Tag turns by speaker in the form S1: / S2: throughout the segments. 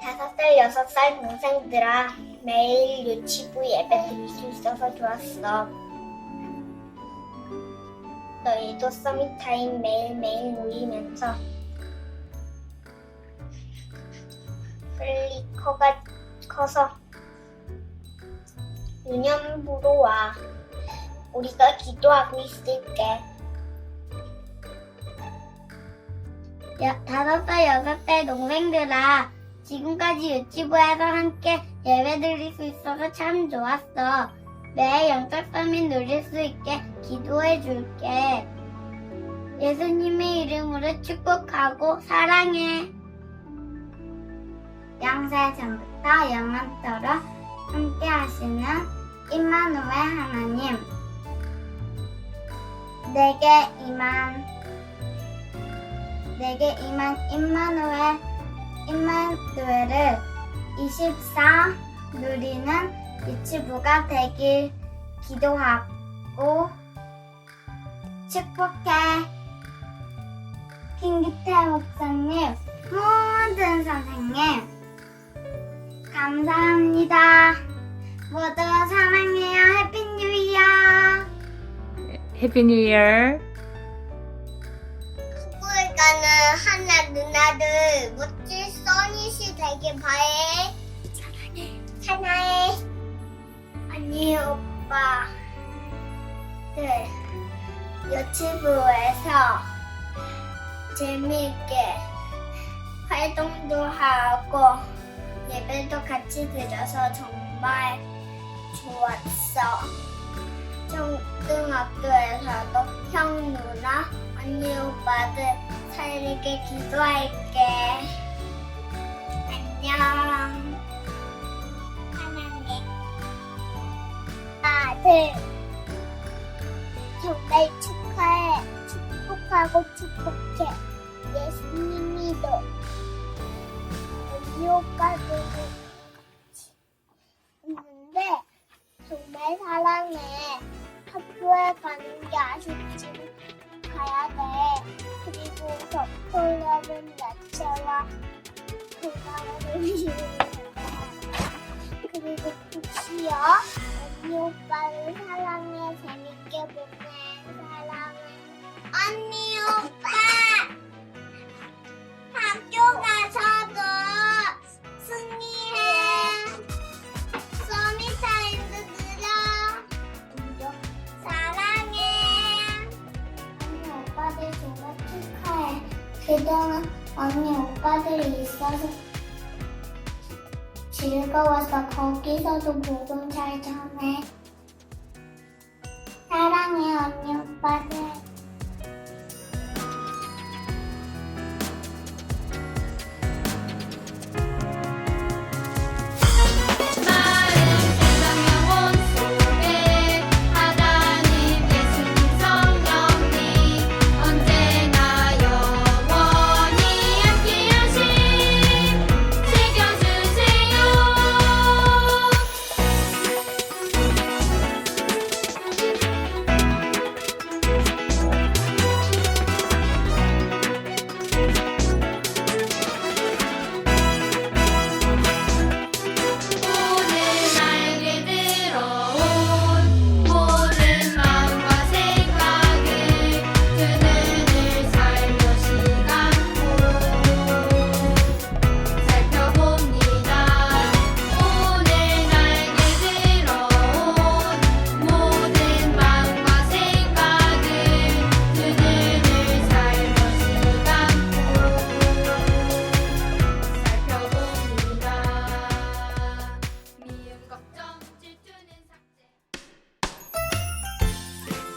S1: 다섯 살, 여섯 살 동생들아, 매일 유치부 예배 드릴 수 있어서 좋았어. 너희도 서밋타임 매일매일 모이면서 빨리 커서 유년부로 와. 우리가 기도하고 있을게. 다섯 살, 여섯 살 동생들아, 지금까지 유치부에서 함께 예배 드릴 수 있어서 참 좋았어. 매일 영적 서밋 누릴 수 있게 기도해 줄게. 예수님의 이름으로 축복하고 사랑해. 영세 전부터 영원토록 함께 하시는 임마누엘 하나님, 내게 임한 임마누엘을 24 누리는 유치부가 되길 기도하고 축복해. 김기태 목사님, 모든 선생님, 감사합니다. 모두 사랑해요. 해피 뉴 이어.
S2: 해피 뉴 이어.
S1: 학교에 가는 하나 누나들 멋진 써니시 되길 바래. 사랑해. 언니 오빠 유치부에서 재미있게 활동도 하고 예배도 같이 드려서 정말 좋았어. 초등학교에서도 형, 누나, 언니, 오빠들 살리게 기도할게. 안녕. 사랑해. 아들, 정말 축하해. 축복하고 축복해. 예수님이도 언니, 오빠들 있는데 정말 사랑해. 학교에 가는 게 아쉽지만 가야 돼. 그리고 덕분에는 야채와 건강을 그리고 푹 쉬어. 언니 오빠를 사랑해. 재밌게 보내. 사랑해. 언니 오빠 학교 가서도 승리해. 서밋타임도 들어. 사랑해. 언니 오빠들 정말 축하해. 그동안 언니 오빠들이 있어서 즐거워서 거기서도 복음 잘 전해. 사랑해 언니 오빠들.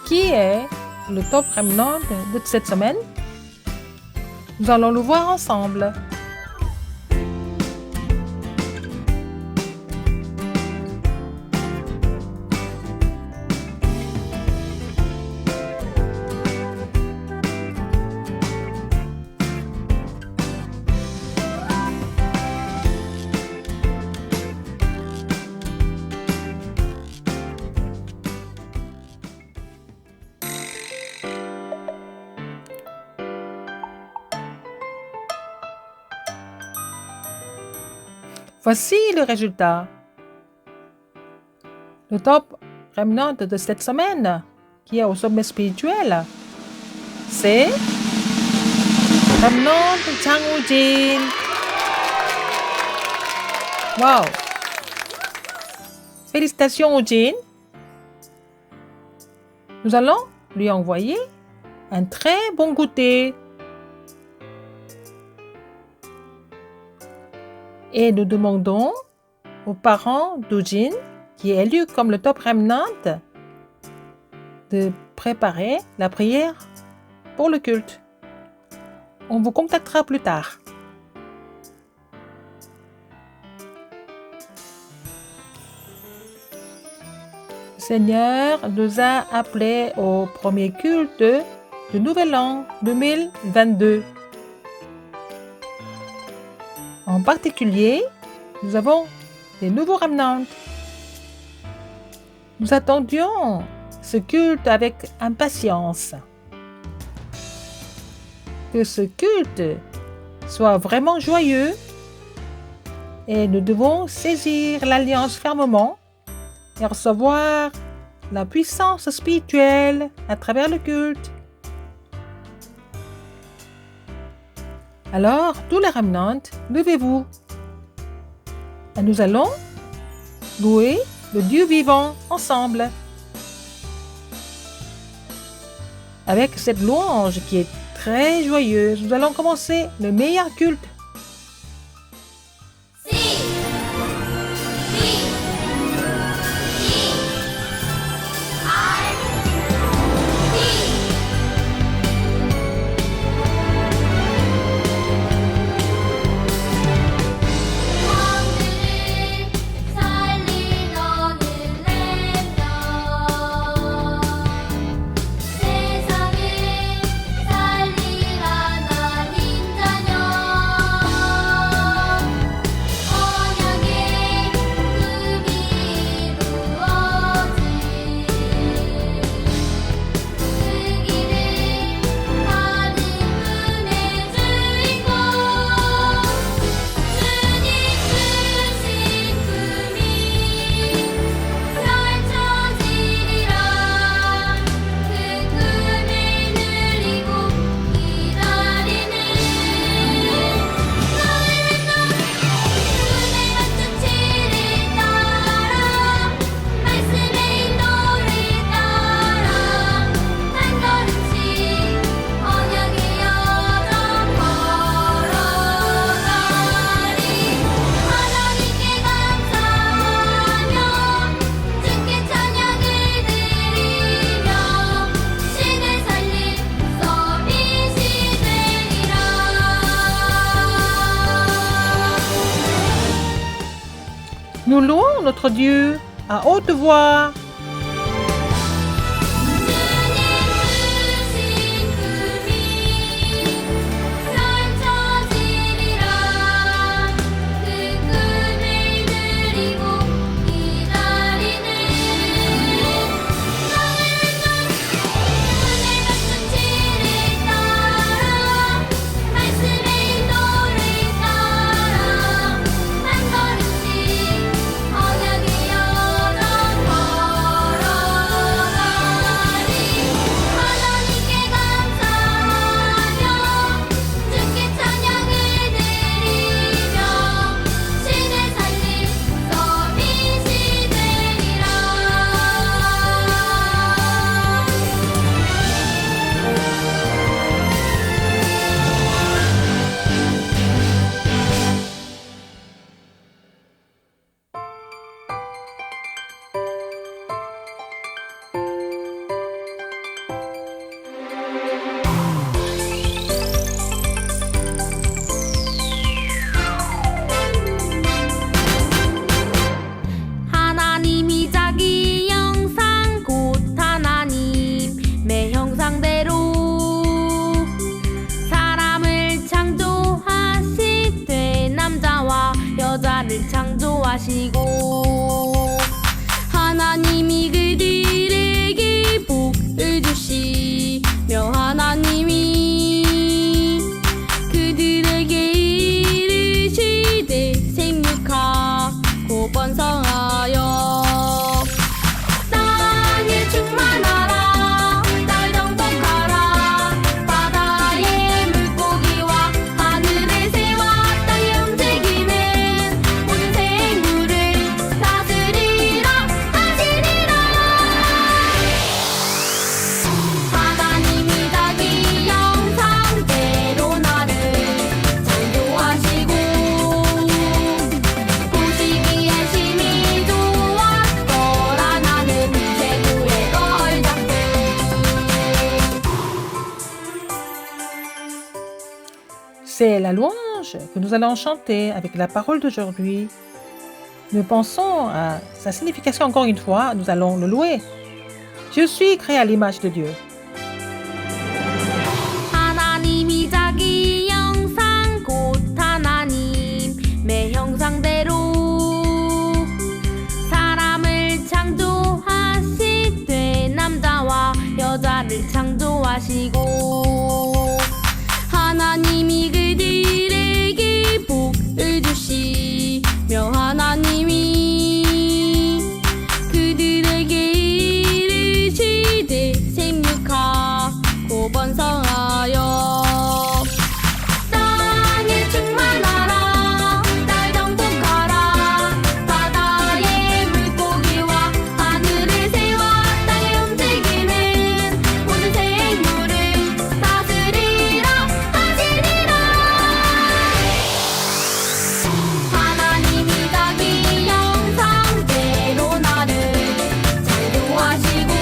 S2: Qui est le top remnant de cette semaine? Nous allons le voir ensemble. Voici le résultat. Le top remnant de cette semaine, qui est au sommet spirituel, c'est remnant de Chang Woo-jin. Wow! Félicitations Woo-jin. Nous allons lui envoyer un très bon goûter. Et nous demandons aux parents d'Woo-jin, qui est élu comme le top remnant, de préparer la prière pour le culte. On vous contactera plus tard. Le Seigneur nous a appelés au premier culte du Nouvel An 2022. En particulier, nous avons des nouveaux remnants. Nous attendions ce culte avec impatience. Que ce culte soit vraiment joyeux et nous devons saisir l'alliance fermement et recevoir la puissance spirituelle à travers le culte. Alors, tous les remnants, levez-vous. Et nous allons louer le Dieu vivant ensemble. Avec cette louange qui est très joyeuse, nous allons commencer le meilleur culte. Nous louons notre Dieu à haute voix.
S3: 하나님이 자기 형상 곧 하나님의 형상대로 사람을 창조하시되 남자와 여자를 창조하시고 하나님이 그들에게 복을 주시며 하나님이 그들에게 이르시되 생육하라
S2: C'est la louange que nous allons chanter avec la parole d'aujourd'hui. Nous pensons à sa signification encore une fois, nous allons le louer. Je suis créé à l'image de Dieu.
S3: 하나님이 자기 형상 곧 하나님의 형상대로 사람을 창조하시되 남자와 여자를 창조하시고 하나님이 그들에게 복을 주시며 하나님이 그들에게 이르시되 생육하고 번성하여 땅에 충만하라 날 정복하라 바다의 물고기와 하늘의 새와 땅에 움직이는 모든 생물을 다스리라 하시니라 하나님이 자기 형상대로 나를 창조하시고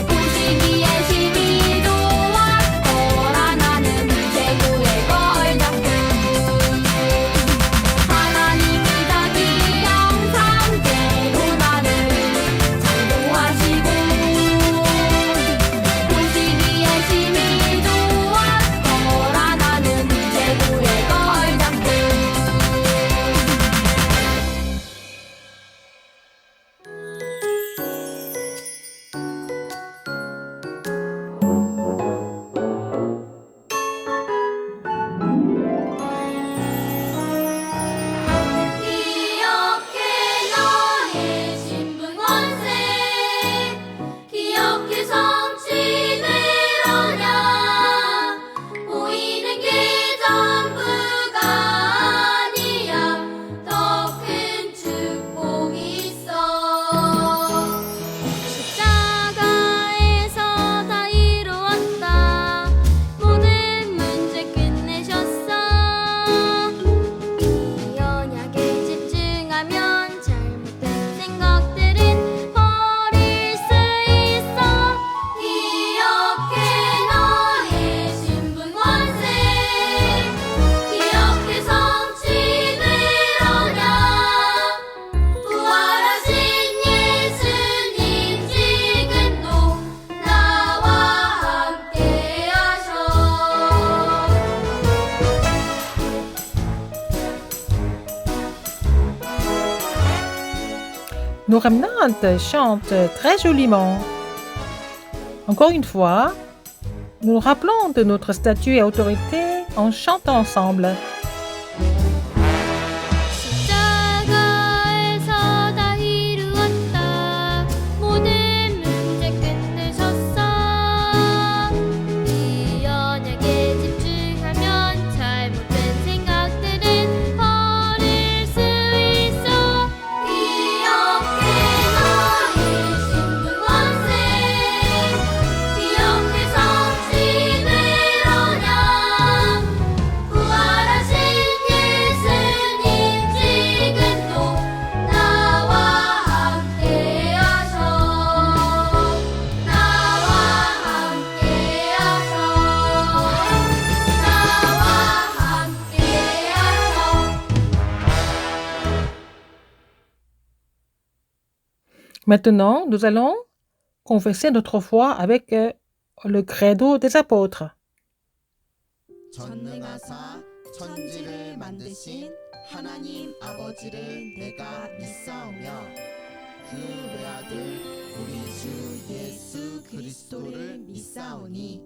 S3: 보시기에 심히 좋았더라 나는 최고의 걸 잡고 하나님이 자기 형상대로 나를 창조하시고 보시기에 심히 좋았더라 나는 최고의 걸 잡고 기억해 너의 신분권세 기억해 성취되려냐 보이는 게 전부가 아니야 더 큰 축복이 있어 십자가에서 다 이루었다 모든 문제 끝내셨어 이 언약에 집중하면 잘못된 생각들은 버릴 수 있어 기억해 너의 신분권세 기억해 성취되려냐 부활하신 예수님 지금도 나와 함께하셔
S2: Nos ramenantes chantent très joliment. Encore une fois, nous nous rappelons de notre statut et autorité en chantant ensemble.
S3: 십자가에서 다 이루었다 모든 문제 끝내셨어 이 언약에 집중하면 잘못된 생각들은 버릴 수 있어 기억해 너의 신분권세 기억해 성취되려냐 부활하신 예수님 지금도 나와 함께하셔 나와 함께하셔
S2: Maintenant, nous allons confesser notre foi avec le credo des apôtres.
S4: 전능하사 천지를 만드신 하나님 아버지를 내가 믿사오며 그 외아들 우리 주 예수 그리스도를 믿사오니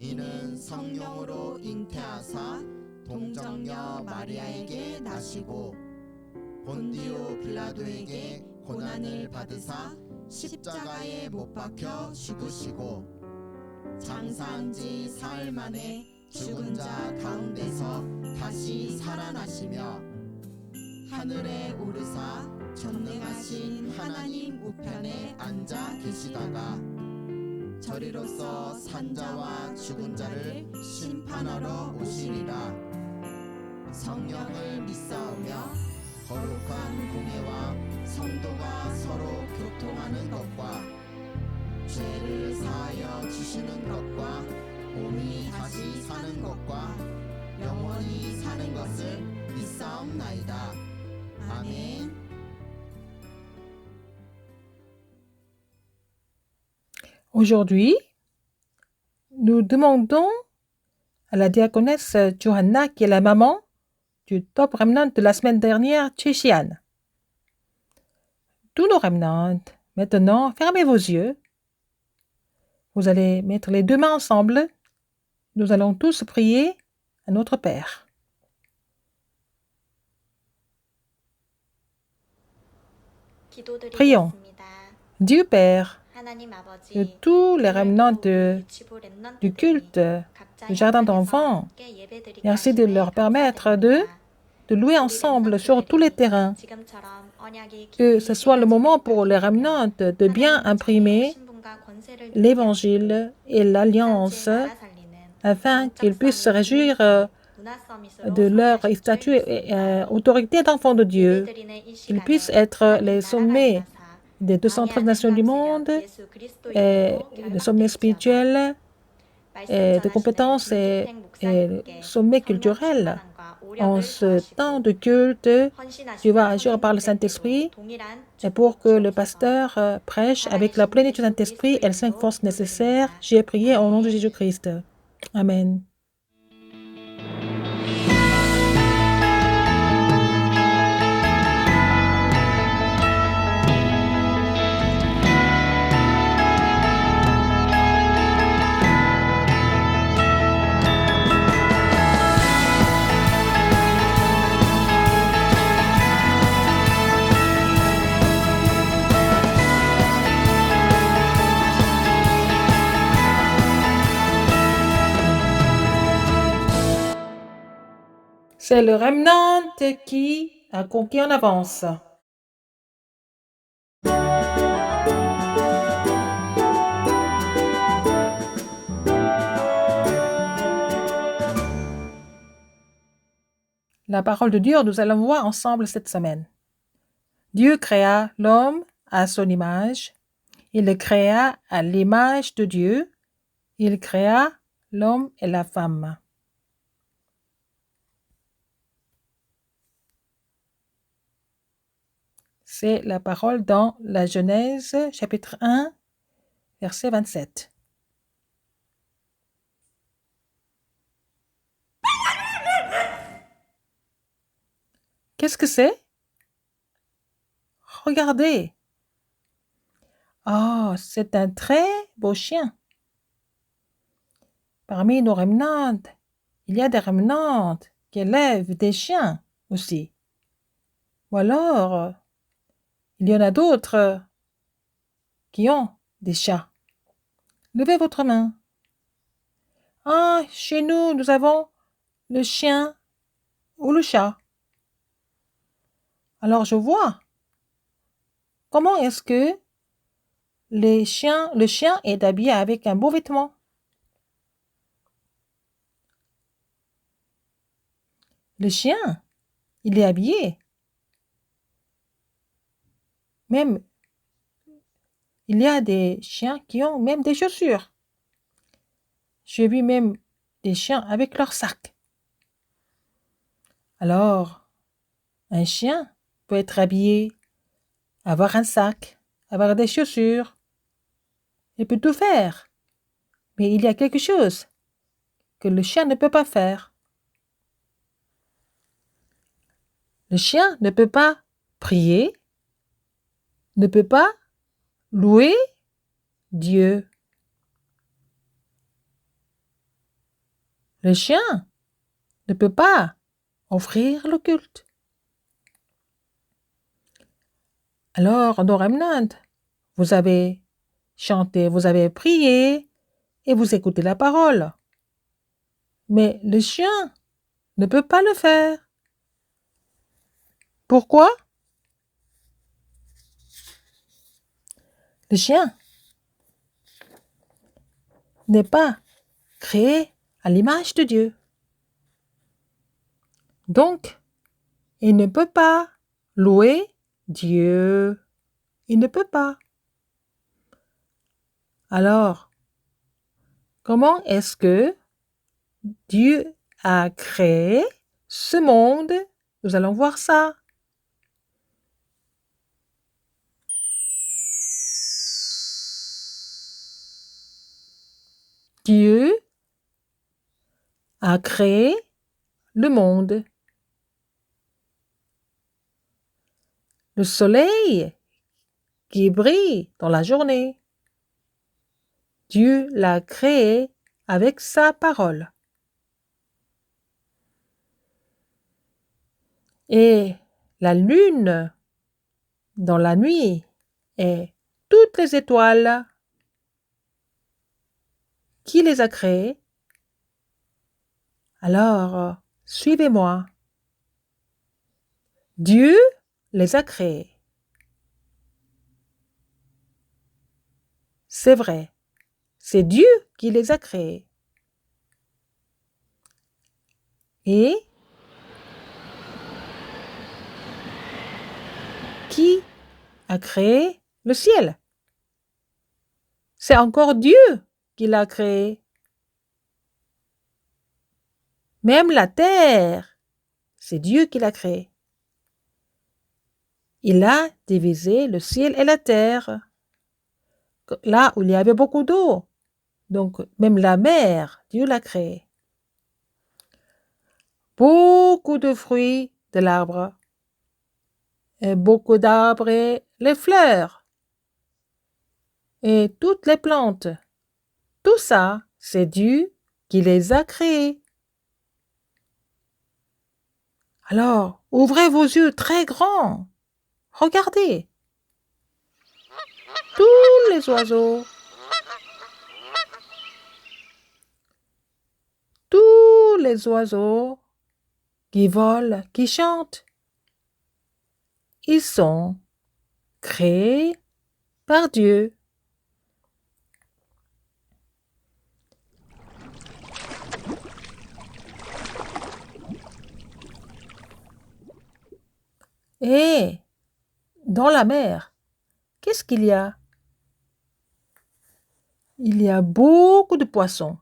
S4: 이는 성령으로 잉태하사 동정녀 마리아에게 나시고 본디오 빌라도에게 고난을 받으사 십자가에 못 박혀 죽으시고 장사한 지 사흘 만에 죽은 자 가운데서 다시 살아나시며 하늘에 오르사 전능하신 하나님 우편에 앉아 계시다가 저리로서 산자와 죽은 자를 심판하러 오시리라. 성령을 믿사오며 거룩한 공회와 성도가 서로 교통하는 것과 죄를 사하여 주시는 것과 몸이 다시 사는 것과 영원히 사는 것을 믿사옵나이다. 아멘.
S2: Aujourd'hui, nous demandons à la diaconesse Johanna, qui est la maman du top remnant de la semaine dernière, Tchéchiane. Tous nos remnants, maintenant, fermez vos yeux. Vous allez mettre les deux mains ensemble. Nous allons tous prier à notre Père. Prions. Dieu Père, de tous les remnants du culte du jardin d'enfants, merci de leur permettre de louer ensemble sur tous les terrains. Que ce soit le moment pour les remnants de bien imprimer l'évangile et l'alliance afin qu'ils puissent se réjouir de leur statut et autorité d'enfants de Dieu. Qu'ils puissent être les sommets des 213 nations du monde, et les sommets spirituels, et de compétences et sommets culturels. En ce temps de culte, tu vas agir par le Saint-Esprit et pour que le pasteur prêche avec la plénitude du Saint-Esprit et les 5 forces nécessaires. J'ai prié au nom de Jésus-Christ. Amen. C'est le remnant qui a conquis en avance. La parole de Dieu, nous allons voir ensemble cette semaine. Dieu créa l'homme à son image. Il le créa à l'image de Dieu. Il créa l'homme et la femme. C'est la parole dans la Genèse, chapitre 1, verset 27. Qu'est-ce que c'est? Regardez. Oh, c'est un très beau chien. Parmi nos remnants, il y a des remnants qui élèvent des chiens aussi. Ou alors, il y en a d'autres qui ont des chats. Levez votre main. Ah, chez nous, nous avons le chien ou le chat. Alors, je vois. Comment est-ce que le chien est habillé avec un beau vêtement? Le chien, il est habillé. Même, il y a des chiens qui ont même des chaussures. J'ai vu même des chiens avec leur sac. Alors, un chien peut être habillé, avoir un sac, avoir des chaussures. Il peut tout faire. Mais il y a quelque chose que le chien ne peut pas faire. Le chien ne peut pas prier, ne peut pas louer Dieu. Le chien ne peut pas offrir le culte. Alors, nos remnants, vous avez chanté, vous avez prié et vous écoutez la parole. Mais le chien ne peut pas le faire. Pourquoi? Le chien n'est pas créé à l'image de Dieu. Donc, il ne peut pas louer Dieu. Il ne peut pas. Alors, Comment est-ce que Dieu a créé ce monde? Nous allons voir ça. Dieu a créé le monde. Le soleil qui brille dans la journée. Dieu l'a créé avec sa parole. Et la lune dans la nuit et toutes les étoiles, qui les a créées? Alors, suivez-moi. Dieu les a créées. C'est vrai, c'est Dieu qui les a créées. Et qui a créé le ciel? C'est encore Dieu qui l'a créé. Même la terre, c'est Dieu qui l'a créée. Il a divisé le ciel et la terre, là où il y avait beaucoup d'eau. Donc, même la mer, Dieu l'a créée. Beaucoup de fruits de l'arbre. Et beaucoup d'arbres et les fleurs. Et toutes les plantes. Tout ça, c'est Dieu qui les a créés. Alors, ouvrez vos yeux très grands. Regardez. Tous les oiseaux. Tous les oiseaux qui volent, qui chantent. Ils sont créés par Dieu. Et dans la mer, qu'est-ce qu'il y a? Il y a beaucoup de poissons.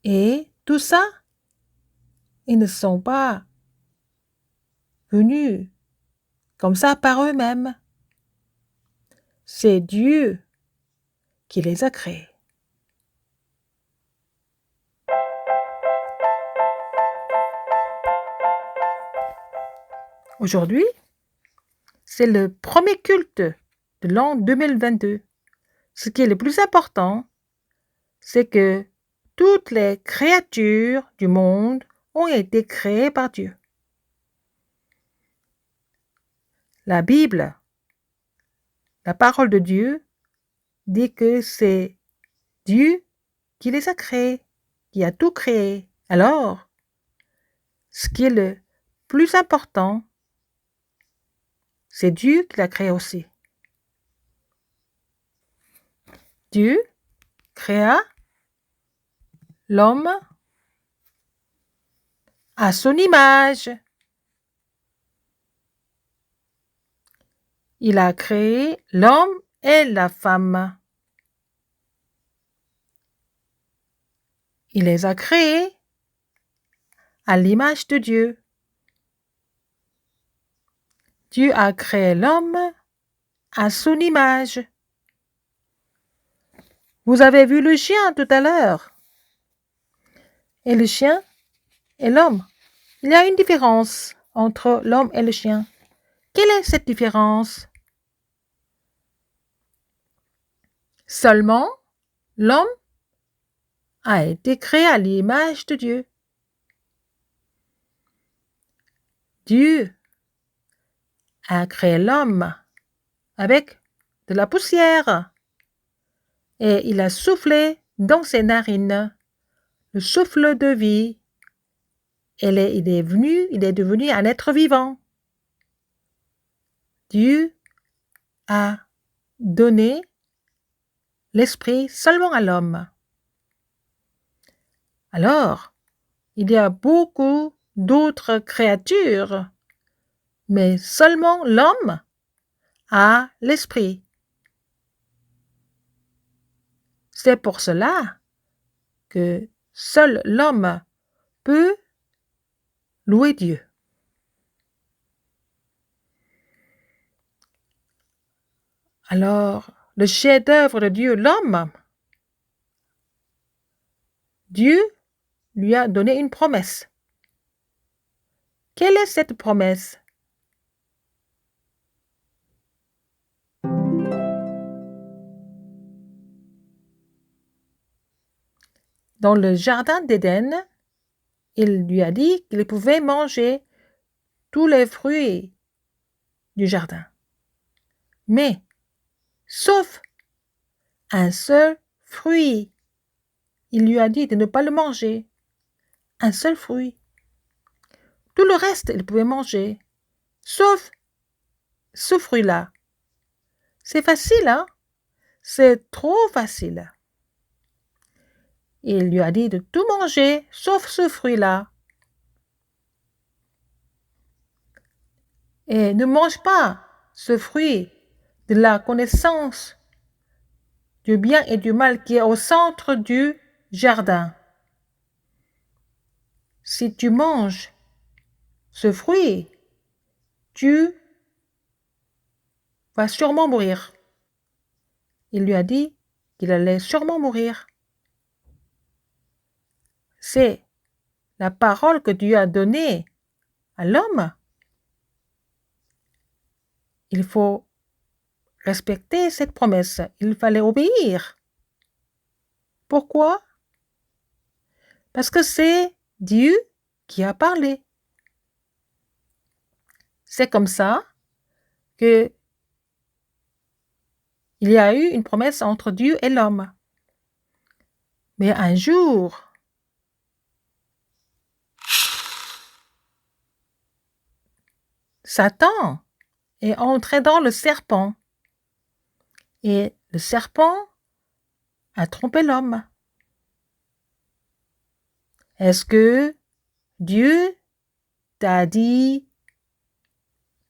S2: Et tout ça, ils ne sont pas venus comme ça par eux-mêmes. C'est Dieu qui les a créés. Aujourd'hui, c'est le premier culte de l'an 2022. Ce qui est le plus important, c'est que toutes les créatures du monde ont été créées par Dieu. La Bible, la parole de Dieu, dit que c'est Dieu qui les a créés, qui a tout créé. Alors, ce qui est le plus important, c'est Dieu qui l'a créé aussi. Dieu créa l'homme à son image. Il a créé l'homme et la femme. Il les a créés à l'image de Dieu. Dieu a créé l'homme à son image. Vous avez vu le chien tout à l'heure. Et le chien et l'homme. Il y a une différence entre l'homme et le chien. Quelle est cette différence? Seulement, l'homme a été créé à l'image de Dieu. Dieu a créé l'homme avec de la poussière et il a soufflé dans ses narines le souffle de vie. Il est devenu un être vivant. Dieu a donné l'esprit seulement à l'homme. Alors, il y a beaucoup d'autres créatures, mais seulement l'homme a l'esprit. C'est pour cela que seul l'homme peut louer Dieu. Alors, le chef-d'œuvre de Dieu, l'homme, Dieu lui a donné une promesse. Quelle est cette promesse? Dans le jardin d'Éden, il lui a dit qu'il pouvait manger tous les fruits du jardin. Mais, sauf un seul fruit. Il lui a dit de ne pas le manger. Un seul fruit. Tout le reste, il pouvait manger. Sauf ce fruit-là. C'est facile, hein? C'est trop facile. Il lui a dit de tout manger, sauf ce fruit-là. Et ne mange pas ce fruit de la connaissance du bien et du mal qui est au centre du jardin. Si tu manges ce fruit, tu vas sûrement mourir. Il lui a dit qu'il allait sûrement mourir. C'est la parole que Dieu a donnée à l'homme. Il faut respecter cette promesse. Il fallait obéir. Pourquoi? Parce que c'est Dieu qui a parlé. C'est comme ça que il y a eu une promesse entre Dieu et l'homme. Mais un jour, Satan est entré dans le serpent. Et le serpent a trompé l'homme. Est-ce que Dieu t'a dit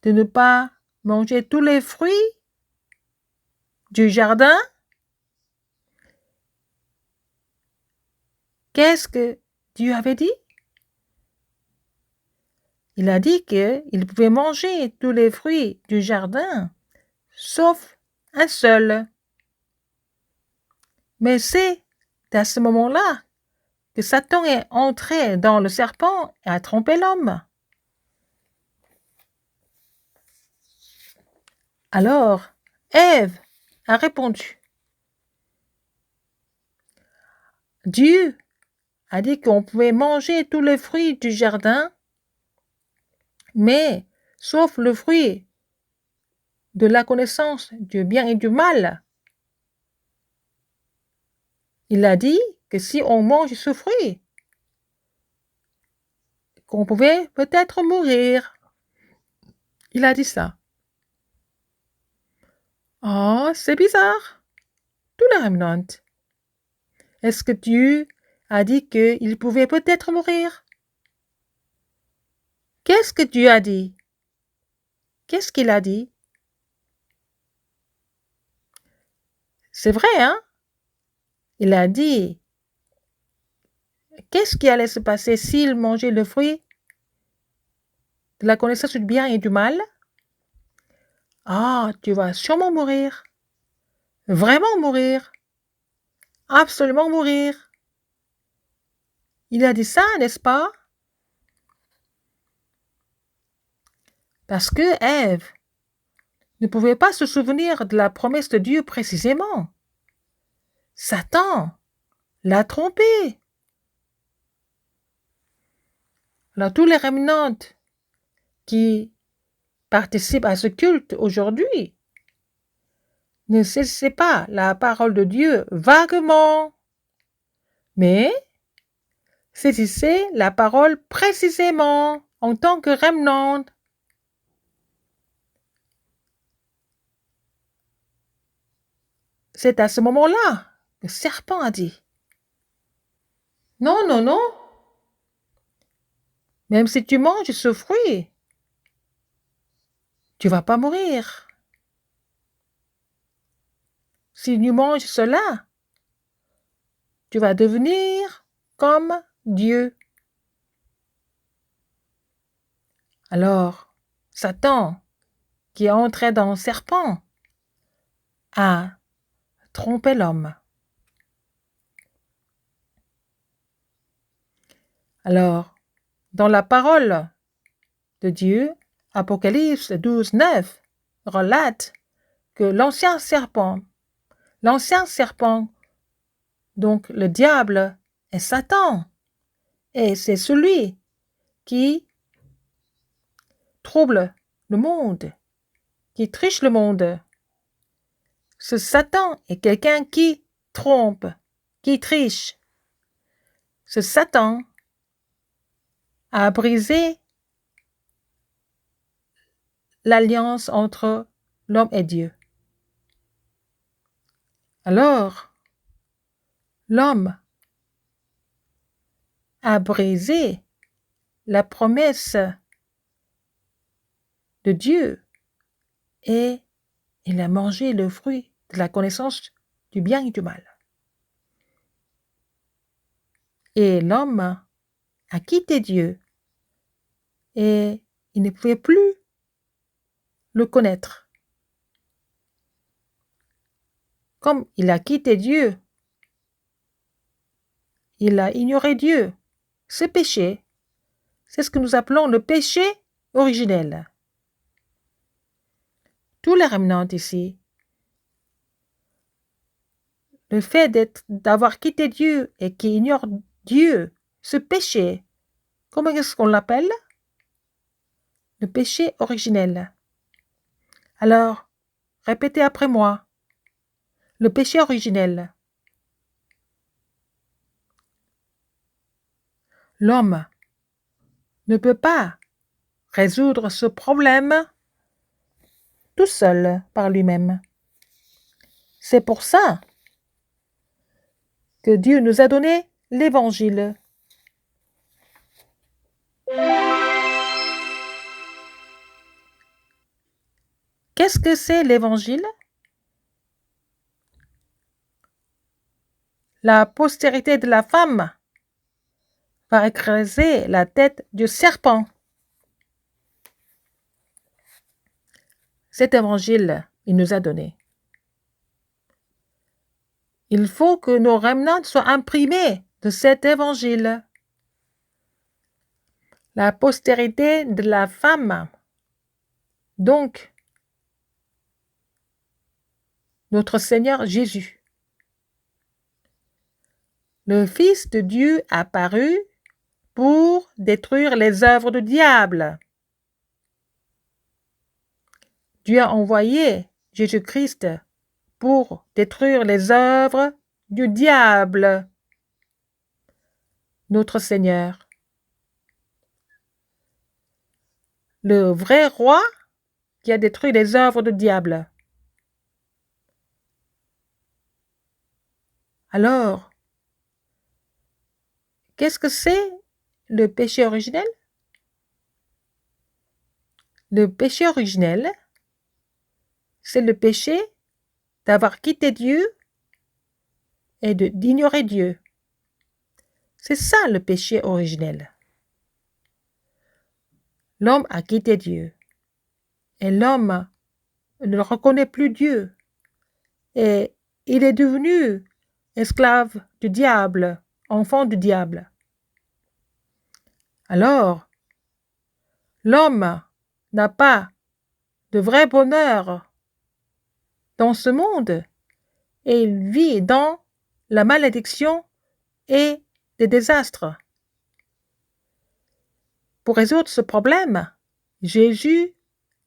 S2: de ne pas manger tous les fruits du jardin? Qu'est-ce que Dieu avait dit? Il a dit qu'il pouvait manger tous les fruits du jardin, sauf un seul. Mais c'est à ce moment-là que Satan est entré dans le serpent et a trompé l'homme. Alors, Ève a répondu. Dieu a dit qu'on pouvait manger tous les fruits du jardin, mais sauf le fruit de la connaissance du bien et du mal. Il a dit que si on mange ce fruit, qu'on pouvait peut-être mourir. Il a dit ça. Oh, c'est bizarre. Tout le remnant. Est-ce que Dieu a dit qu'il pouvait peut-être mourir? Qu'est-ce que Dieu a dit? Qu'est-ce qu'il a dit? C'est vrai, hein? Il a dit, qu'est-ce qui allait se passer s'il mangeait le fruit de la connaissance du bien et du mal? Ah, tu vas sûrement mourir. Vraiment mourir. Absolument mourir. Il a dit ça, n'est-ce pas? Parce que Ève ne pouvait pas se souvenir de la promesse de Dieu précisément. Satan l'a trompée. Alors tous les remnants qui participent à ce culte aujourd'hui ne saisissaient pas la parole de Dieu vaguement, mais saisissaient la parole précisément en tant que remnant. C'est à ce moment-là que le serpent a dit, non, non, non, même si tu manges ce fruit, tu vas pas mourir. Si tu manges cela, tu vas devenir comme Dieu. Alors, Satan, qui est entré dans le serpent, a trompé l'homme. Alors, dans la parole de Dieu, Apocalypse 12, 9 relate que l'ancien serpent, donc le diable, est Satan, et c'est celui qui trouble le monde, qui triche le monde. Ce Satan est quelqu'un qui trompe, qui triche. Ce Satan a brisé l'alliance entre l'homme et Dieu. Alors, l'homme a brisé la promesse de Dieu et il a mangé le fruit de la connaissance du bien et du mal. Et l'homme a quitté Dieu et il ne pouvait plus le connaître. Comme il a quitté Dieu, il a ignoré Dieu. Ce péché, c'est ce que nous appelons le péché originel. Tous les remnants ici, le fait d'avoir quitté Dieu et qui ignore Dieu, ce péché, comment est-ce qu'on l'appelle? Le péché originel. Alors, répétez après moi. Le péché originel. L'homme ne peut pas résoudre ce problème tout seul par lui-même. C'est pour ça que Dieu nous a donné l'Évangile. Qu'est-ce que c'est l'Évangile? La postérité de la femme va écraser la tête du serpent. Cet évangile, il nous a donné. Il faut que nos remnants soient imprimés de cet évangile. La postérité de la femme. Donc, notre Seigneur Jésus. Le Fils de Dieu apparut pour détruire les œuvres du diable. Dieu a envoyé Jésus-Christ pour détruire les œuvres du diable, notre Seigneur. Le vrai roi qui a détruit les œuvres du diable. Alors, qu'est-ce que c'est le péché originel? Le péché originel, c'est le péché d'avoir quitté Dieu et d'ignorer Dieu. C'est ça le péché originel. L'homme a quitté Dieu et l'homme ne reconnaît plus Dieu et il est devenu esclave du diable, enfant du diable. Alors, l'homme n'a pas de vrai bonheur dans ce monde et il vit dans la malédiction et des désastres. Pour résoudre ce problème, Jésus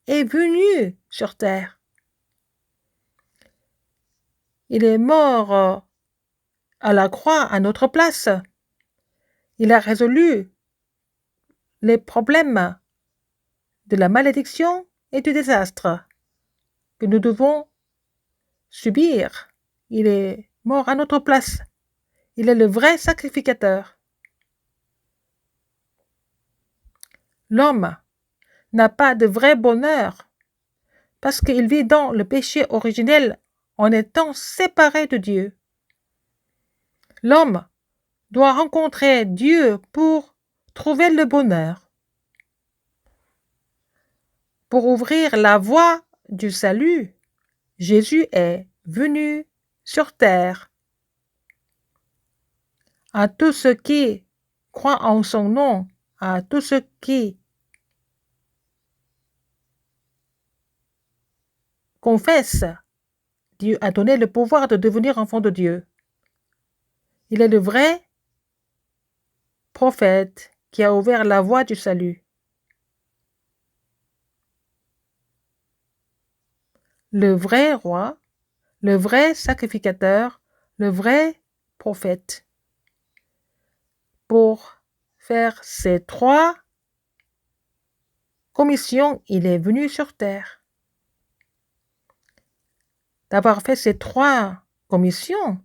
S2: est venu sur terre. Il est mort à la croix à notre place. Il a résolu les problèmes de la malédiction et du désastre que nous devons subir. Il est mort à notre place. Il est le vrai sacrificateur. L'homme n'a pas de vrai bonheur parce qu'il vit dans le péché originel en étant séparé de Dieu. L'homme doit rencontrer Dieu pour trouver le bonheur, pour ouvrir la voie du salut. Jésus est venu sur terre. À tous ceux qui croient en son nom, à tous ceux qui confessent, Dieu a donné le pouvoir de devenir enfant de Dieu. Il est le vrai prophète qui a ouvert la voie du salut. Le vrai roi, le vrai sacrificateur, le vrai prophète. Pour faire ces 3 commissions, il est venu sur terre. D'avoir fait ces 3 commissions,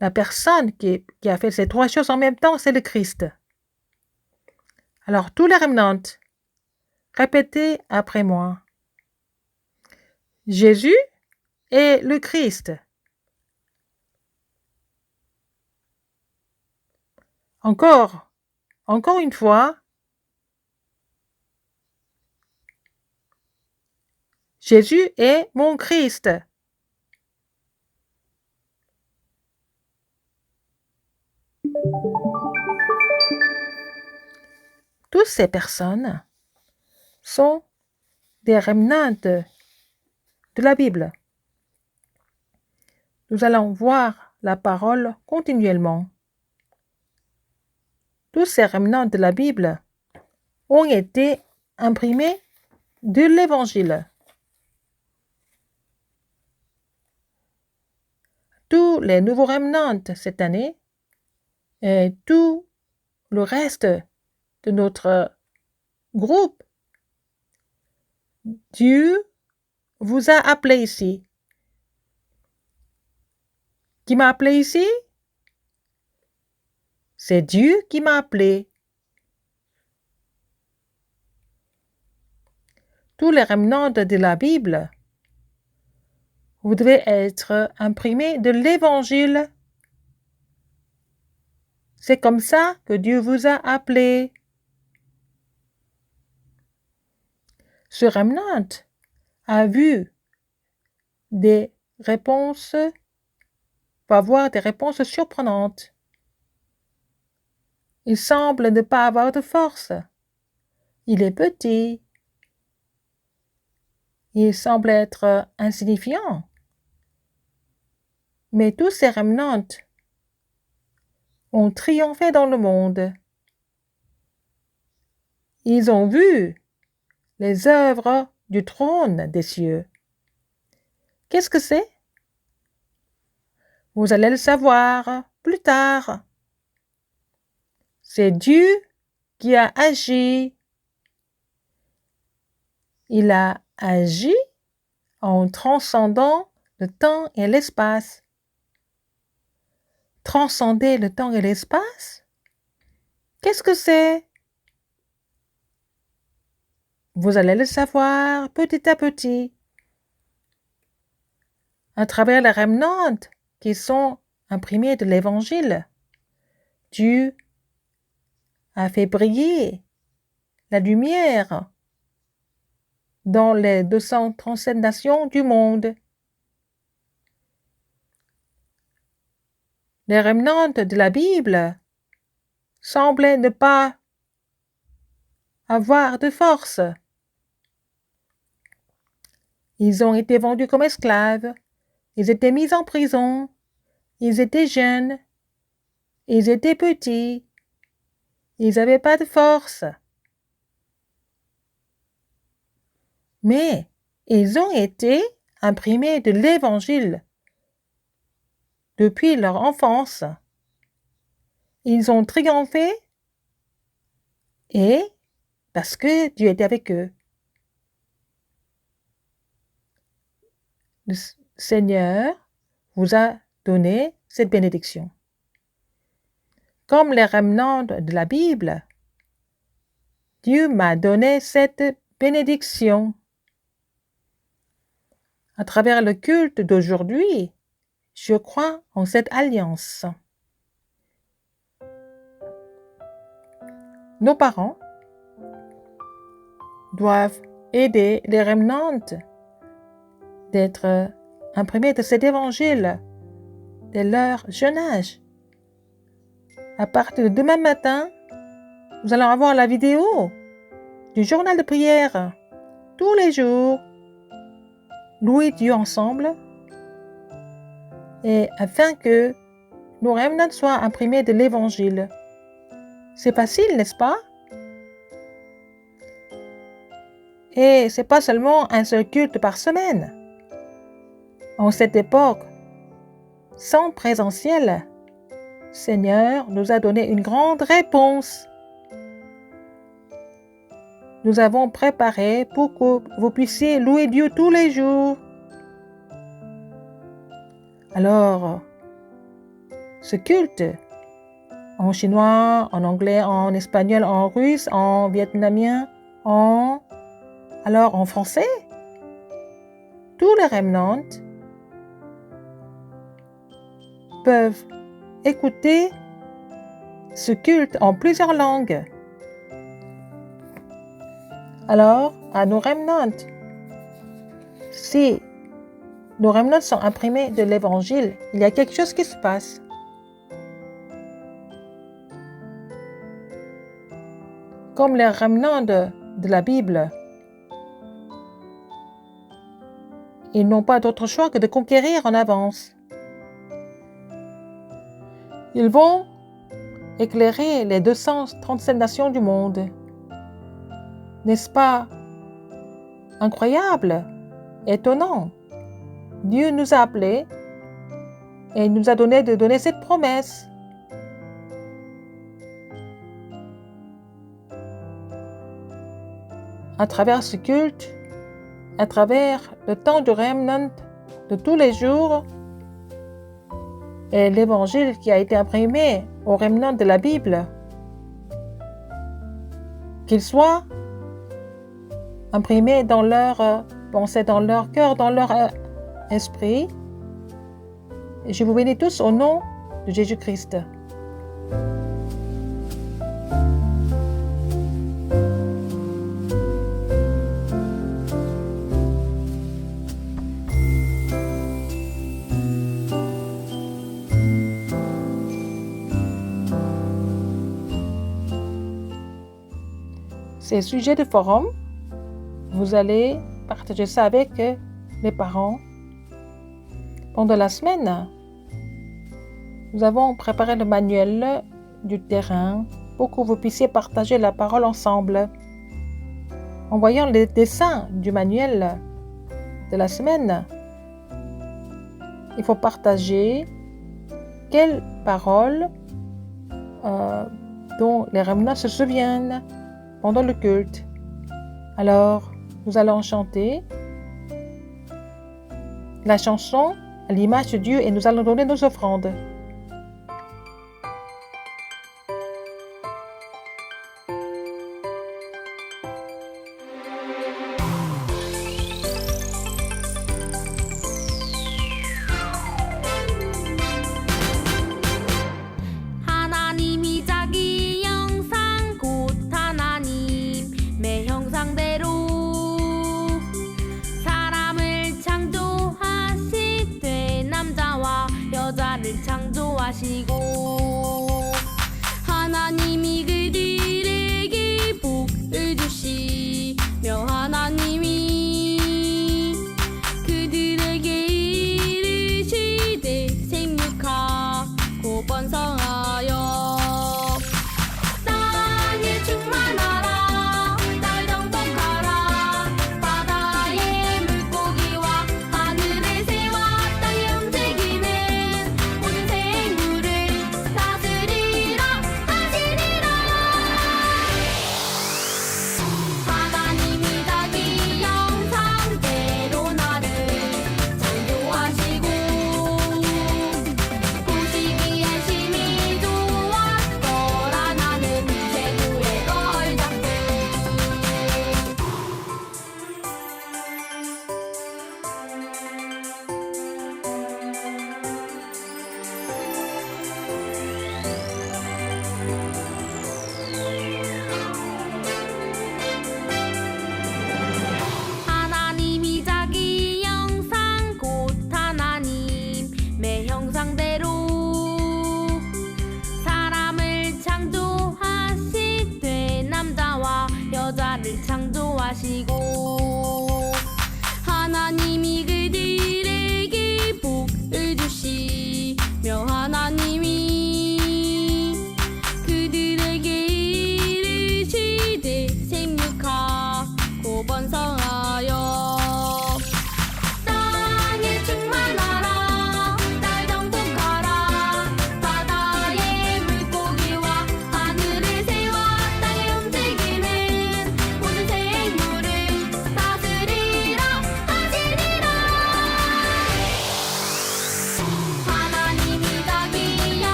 S2: la personne qui a fait ces 3 choses en même temps, c'est le Christ. Alors, tous les remnants, répétez après moi. Jésus est le Christ. Encore une fois. Jésus est mon Christ. Toutes ces personnes sont des remnants de la Bible. Nous allons voir la parole continuellement. Tous ces remnants de la Bible ont été imprimés de l'Évangile. Tous les nouveaux remnants cette année et tout le reste de notre groupe, Dieu vous a appelé ici. Qui m'a appelé ici? C'est Dieu qui m'a appelé. Tous les remnants de la Bible, vous devez être imprimés de l'Évangile. C'est comme ça que Dieu vous a appelé. Ce remnant a vu des réponses, va avoir des réponses surprenantes. Il semble ne pas avoir de force. Il est petit. Il semble être insignifiant. Mais tous ces remnants ont triomphé dans le monde. Ils ont vu les œuvres du trône des cieux. Qu'est-ce que c'est? Vous allez le savoir plus tard. C'est Dieu qui a agi. Il a agi en transcendant le temps et l'espace. Transcender le temps et l'espace? Qu'est-ce que c'est? Vous allez le savoir petit à petit. À travers les remnants qui sont imprimés de l'Évangile, Dieu a fait briller la lumière dans les 237 nations du monde. Les remnants de la Bible semblaient ne pas avoir de force. Ils ont été vendus comme esclaves, ils étaient mis en prison, ils étaient jeunes, ils étaient petits, ils n'avaient pas de force. Mais ils ont été imprimés de l'Évangile depuis leur enfance. Ils ont triomphé et parce que Dieu était avec eux. Le Seigneur vous a donné cette bénédiction. Comme les remnants de la Bible, Dieu m'a donné cette bénédiction. À travers le culte d'aujourd'hui, je crois en cette alliance. nos parents doivent aider les remnants d'être imprimés de cet évangile dès leur jeune âge. À partir de demain matin, nous allons avoir la vidéo du journal de prière. Tous les jours, louer Dieu ensemble, et afin que nos remnants soient imprimés de l'évangile. C'est facile, n'est-ce pas? Et c'est pas seulement un seul culte par semaine. En cette époque, sans présentiel, Seigneur nous a donné une grande réponse. Nous avons préparé pour que vous puissiez louer Dieu tous les jours. Alors, ce culte, en chinois, en anglais, en espagnol, en russe, en vietnamien, en français, tous les remnants peuvent écouter ce culte en plusieurs langues. Alors, à nos remnants, si nos remnants sont imprimés de l'évangile, il y a quelque chose qui se passe. Comme les remnants de la Bible, ils n'ont pas d'autre choix que de conquérir en avance. Ils vont éclairer les 237 nations du monde. N'est-ce pas incroyable, étonnant? Dieu nous a appelés et il nous a donné de donner cette promesse. À travers ce culte, à travers le temps du remnant de tous les jours et l'évangile qui a été imprimé au remnant de la Bible, qu'il soit imprimé dans leur pensée, dans leur cœur, dans leur esprit. Et je vous bénis tous au nom de Jésus-Christ. Ces sujets de forum, vous allez partager ça avec les parents. Pendant la semaine, nous avons préparé le manuel du terrain pour que vous puissiez partager la parole ensemble. En voyant les dessins du manuel de la semaine, il faut partager quelles paroles dont les remnants se souviennent pendant le culte. Alors, nous allons chanter la chanson à l'image de Dieu et nous allons donner nos offrandes.
S3: 하나님이 자기 형상 곧 하나님의 형상대로 사람을 창조하시되 남자와 여자를 창조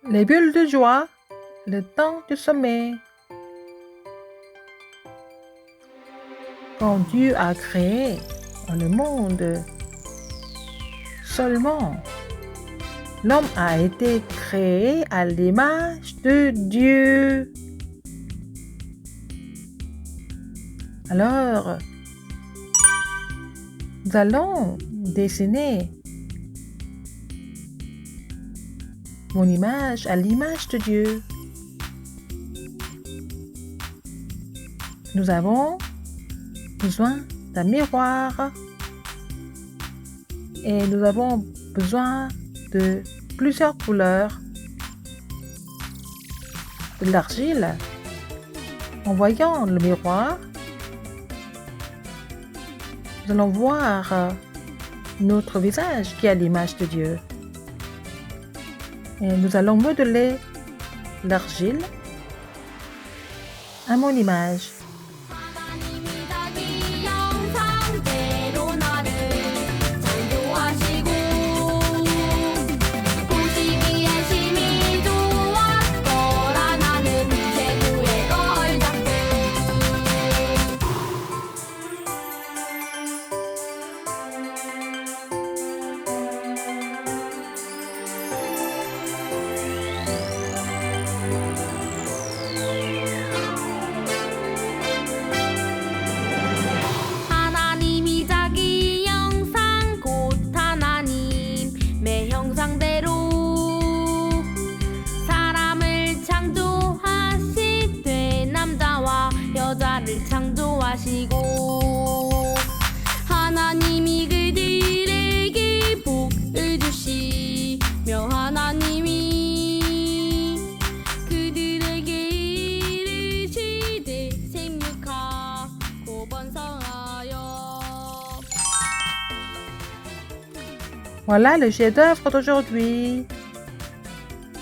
S2: les bulles de joie, le temps du sommet. Quand Dieu a créé le monde, seulement l'homme a été créé à l'image de Dieu. Alors, nous allons dessiner mon image à l'image de Dieu. Nous avons besoin d'un miroir et nous avons besoin de plusieurs couleurs. De l'argile. En voyant le miroir, nous allons voir notre visage qui est à l'image de Dieu. Et nous allons modeler l'argile à mon image.
S3: 하나님이 자기 형상대로 나를 창조하시고 보시기에 심히 좋았더라. 나는 제구의 걸작들 하나님이 자기 형상 곧 하나님의 형상대로 사람을 창조하시되 남자와 여자를 창조하시고 하나님이 그들에게 복을 주시며 하나님이 그들에게 이르시되 생육하고 번성하여.
S2: Voilà le chef-d'œuvre d'aujourd'hui.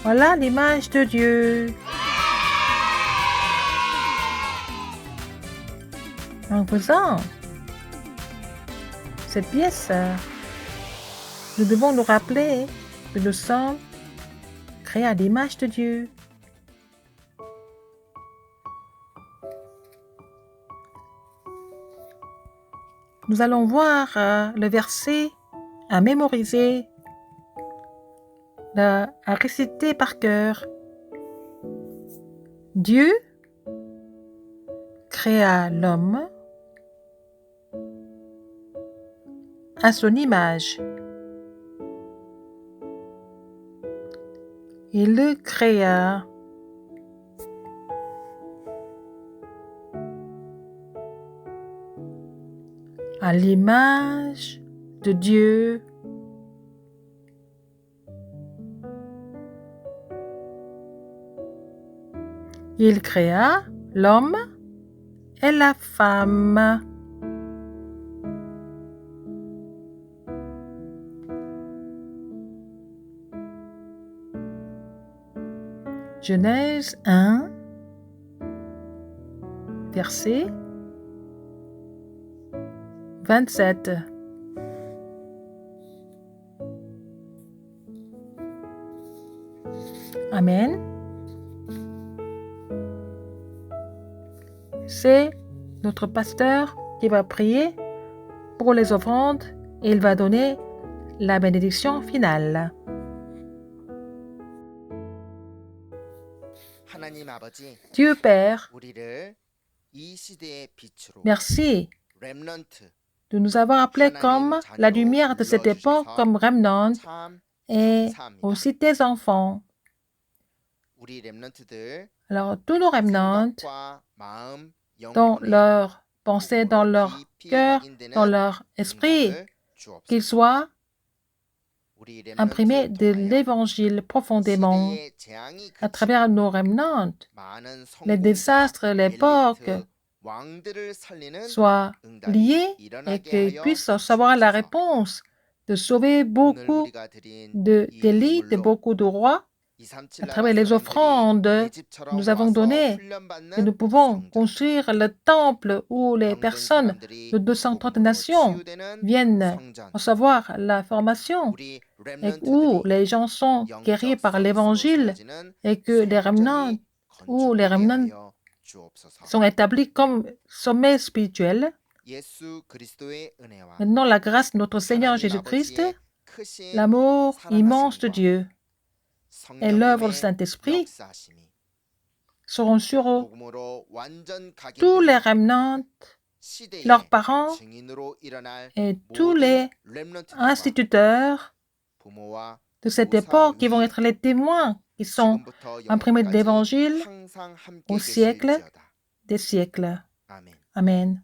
S2: Voilà l'image de Dieu. En faisant cette pièce, nous devons nous rappeler que nous sommes créés à l'image de Dieu. Nous allons voir le verset à mémoriser, à réciter par cœur. Dieu créa l'homme à son image. Il le créa. À l'image de Dieu. Il créa l'homme et la femme. Genèse 1, verset 27. Amen. C'est notre pasteur qui va prier pour les offrandes et il va donner la bénédiction finale.
S4: 하나님 아버지,
S2: Dieu Père,
S4: 우리를 이 시대의 빛으로
S2: merci
S4: 렘넌트
S2: de nous avoir appelés comme la lumière de cette époque, comme remnant
S4: 참
S2: et
S4: 감사합니다.
S2: aussi tes enfants.
S4: 우리 렘넌트들
S2: Alors, tous nos remnants,
S4: 생각과 마음,
S2: dans
S4: 영혼의
S2: leur pensée, dans leur
S4: 깊이
S2: cœur,
S4: 각인되는
S2: dans leur esprit,
S4: 응답을 주옵소서.
S2: qu'ils soient
S4: 우리
S2: imprimés de
S4: 렘넌트를 통하여
S2: l'évangile profondément
S4: 시대의 재앙이
S2: à
S4: 그치고
S2: travers nos remnants.
S4: 많은
S2: Les
S4: 성공과
S2: désastres, l'époque
S4: 엘리트, 왕들을 살리는
S2: soient
S4: 응답이
S2: liés et
S4: 일어나게
S2: qu'ils
S4: 하여
S2: puissent savoir la
S4: 주옵소서.
S2: réponse de sauver
S4: 오늘
S2: beaucoup
S4: 우리가 드린 이
S2: d'élites,
S4: 예물로
S2: beaucoup de rois À travers les offrandes, nous avons donné que nous pouvons construire le temple où les personnes de 230 nations viennent recevoir la formation et où les gens sont guéris par l'évangile et que les remnants sont établis comme sommets spirituels. Maintenant, la grâce de notre Seigneur Jésus-Christ, l'amour immense de Dieu et l'œuvre du Saint-Esprit seront sur eux. Tous les remnants, leurs parents et tous les instituteurs de cette époque qui vont être les témoins qui sont imprimés de l'Évangile au siècle des siècles. Amen.